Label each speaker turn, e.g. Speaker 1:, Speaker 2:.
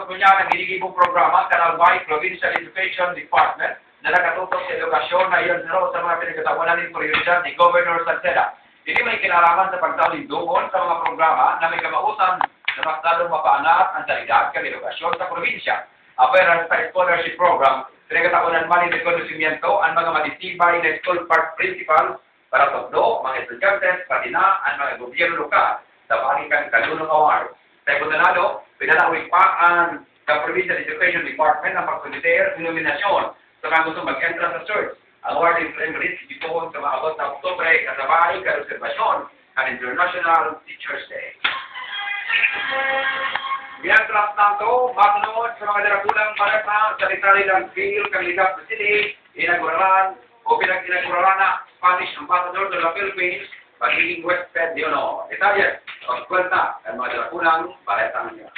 Speaker 1: po niya ang ginigibong programa Canal Y Provincial Education Department na nakatutok sa edukasyon na iyon sa mga pinagkatawanan ng prioridad ni Governor Salceda. Hindi may kinalaman sa pagtawid doon sa mga programa na may kamausan na mas lalong mapaangat ang salidad ng edukasyon sa probinsya. Aperan sa scholarship program, pinagkatawanan man ng rekonosimiento ang mga matitibay na school park principals para tokdo, mga estudyantes, pati na ang mga gobyerno lokal sa Balikan Kalunong Award. Sa Ibonanado, pinalawig pa ang Provincial Education Department ng pagsolitaire nominasyon sa mga gusto mag-entra sa search. Ang award is rich dito sa maabot na Oktubre kasabay ka-reservasyon ang International Teachers Day. Bientras tanto, masunod sa mga darapulang manata sa Secretary ng Phil Candidat City, pinag-uralan na Spanish Ambassador to the Philippines, pagiging West Ped de Honor. Detalles, pagkwenta ng mga darapulang paretang niya.